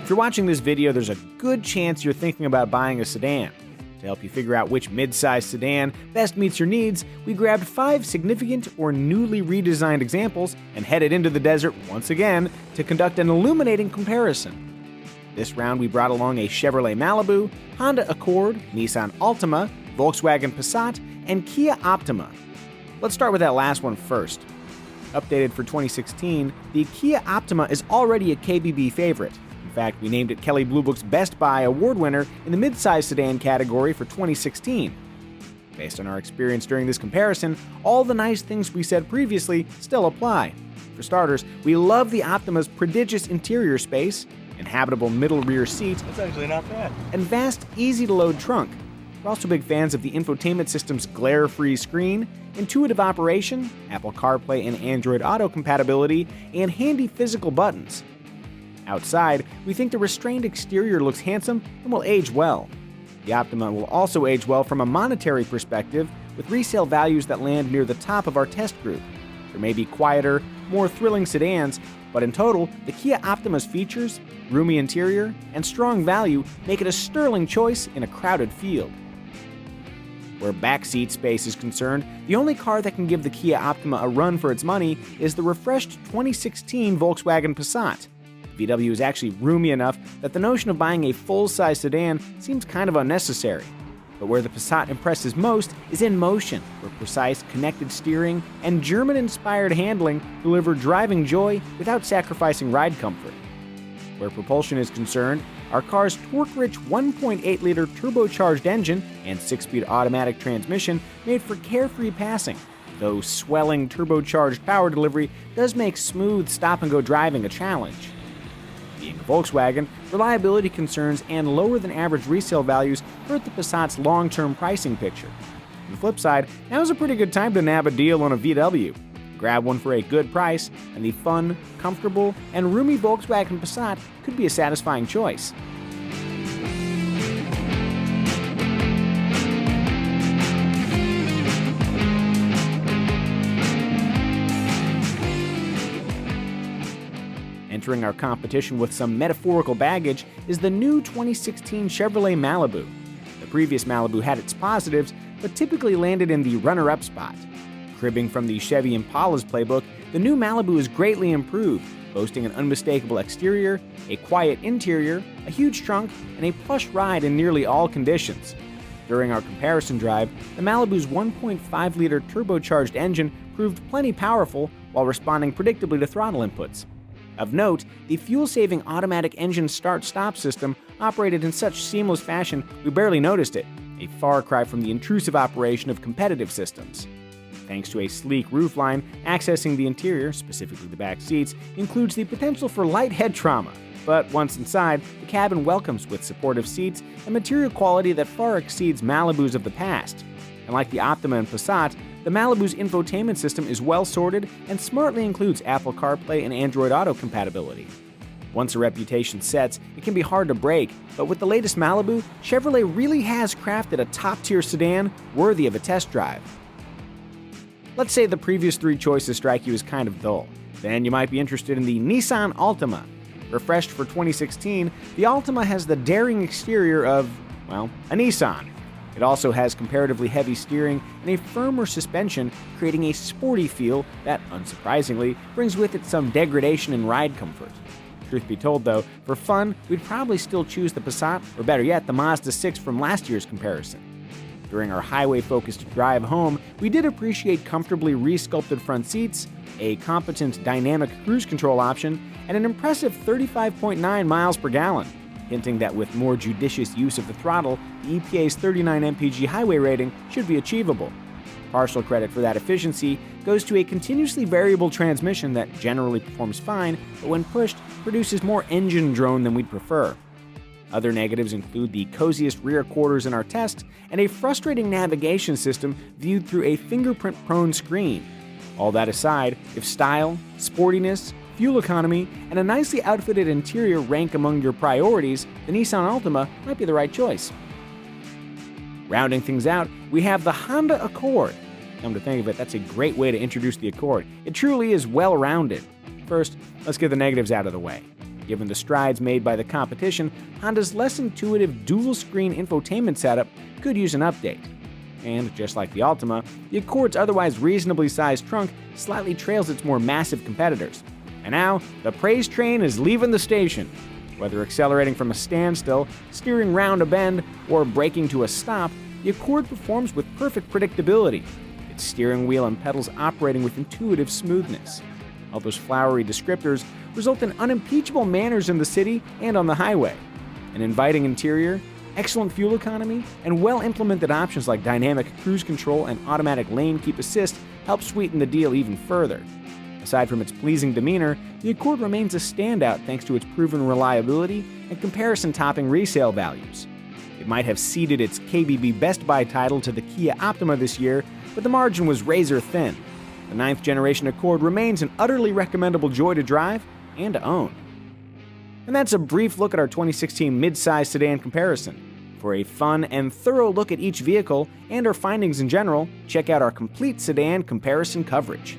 If you're watching this video, there's a good chance you're thinking about buying a sedan. To help you figure out which midsize sedan best meets your needs, we grabbed 5 significant or newly redesigned examples and headed into the desert once again to conduct an illuminating comparison. This round we brought along a Chevrolet Malibu, Honda Accord, Nissan Altima, Volkswagen Passat, and Kia Optima. Let's start with that last one first. Updated for 2016, the Kia Optima is already a KBB favorite. In fact, we named it Kelley Blue Book's Best Buy award winner in the midsize sedan category for 2016. Based on our experience during this comparison, all the nice things we said previously still apply. For starters, we love the Optima's prodigious interior space, inhabitable middle rear seat, That's actually not bad, and vast, easy-to-load trunk. We're also big fans of the infotainment system's glare-free screen, intuitive operation, Apple CarPlay and Android Auto compatibility, and handy physical buttons. Outside, we think the restrained exterior looks handsome and will age well. The Optima will also age well from a monetary perspective, with resale values that land near the top of our test group. There may be quieter, more thrilling sedans, but in total, the Kia Optima's features, roomy interior, and strong value make it a sterling choice in a crowded field. Where backseat space is concerned, the only car that can give the Kia Optima a run for its money is the refreshed 2016 Volkswagen Passat. VW is actually roomy enough that the notion of buying a full-size sedan seems kind of unnecessary. But where the Passat impresses most is in motion, where precise, connected steering and German-inspired handling deliver driving joy without sacrificing ride comfort. Where propulsion is concerned, our car's torque-rich 1.8-liter turbocharged engine and 6-speed automatic transmission made for carefree passing, though swelling turbocharged power delivery does make smooth stop-and-go driving a challenge. Being a Volkswagen, reliability concerns and lower-than-average resale values hurt the Passat's long-term pricing picture. On the flip side, now's a pretty good time to nab a deal on a VW. Grab one for a good price, and the fun, comfortable, and roomy Volkswagen Passat could be a satisfying choice. Entering our competition with some metaphorical baggage is the new 2016 Chevrolet Malibu. The previous Malibu had its positives, but typically landed in the runner-up spot. Cribbing from the Chevy Impala's playbook, the new Malibu is greatly improved, boasting an unmistakable exterior, a quiet interior, a huge trunk, and a plush ride in nearly all conditions. During our comparison drive, the Malibu's 1.5-liter turbocharged engine proved plenty powerful while responding predictably to throttle inputs. Of note, the fuel-saving automatic engine start-stop system operated in such seamless fashion we barely noticed it, a far cry from the intrusive operation of competitive systems. Thanks to a sleek roofline, accessing the interior, specifically the back seats, includes the potential for light head trauma. But once inside, the cabin welcomes with supportive seats and material quality that far exceeds Malibus of the past. And like the Optima and Passat, the Malibu's infotainment system is well-sorted and smartly includes Apple CarPlay and Android Auto compatibility. Once a reputation sets, it can be hard to break, but with the latest Malibu, Chevrolet really has crafted a top-tier sedan worthy of a test drive. Let's say the previous 3 choices strike you as kind of dull. Then you might be interested in the Nissan Altima. Refreshed for 2016, the Altima has the daring exterior of, well, a Nissan. It also has comparatively heavy steering and a firmer suspension, creating a sporty feel that, unsurprisingly, brings with it some degradation in ride comfort. Truth be told, though, for fun, we'd probably still choose the Passat, or better yet, the Mazda 6 from last year's comparison. During our highway-focused drive home, we did appreciate comfortably re-sculpted front seats, a competent dynamic cruise control option, and an impressive 35.9 miles per gallon, hinting that with more judicious use of the throttle, the EPA's 39 mpg highway rating should be achievable. Partial credit for that efficiency goes to a continuously variable transmission that generally performs fine, but when pushed, produces more engine drone than we'd prefer. Other negatives include the coziest rear quarters in our test and a frustrating navigation system viewed through a fingerprint-prone screen. All that aside, if style, sportiness, fuel economy, and a nicely outfitted interior rank among your priorities, the Nissan Altima might be the right choice. Rounding things out, we have the Honda Accord. Come to think of it, that's a great way to introduce the Accord. It truly is well-rounded. First, let's get the negatives out of the way. Given the strides made by the competition, Honda's less intuitive dual-screen infotainment setup could use an update. And just like the Optima, the Accord's otherwise reasonably sized trunk slightly trails its more massive competitors. And now, the praise train is leaving the station. Whether accelerating from a standstill, steering round a bend, or braking to a stop, the Accord performs with perfect predictability, its steering wheel and pedals operating with intuitive smoothness. All those flowery descriptors result in unimpeachable manners in the city and on the highway. An inviting interior, excellent fuel economy, and well-implemented options like dynamic cruise control and automatic lane keep assist help sweeten the deal even further. Aside from its pleasing demeanor, the Accord remains a standout thanks to its proven reliability and comparison-topping resale values. It might have ceded its KBB Best Buy title to the Kia Optima this year, but the margin was razor-thin. The 9th generation Accord remains an utterly recommendable joy to drive and to own. And that's a brief look at our 2016 midsize sedan comparison. For a fun and thorough look at each vehicle and our findings in general, check out our complete sedan comparison coverage.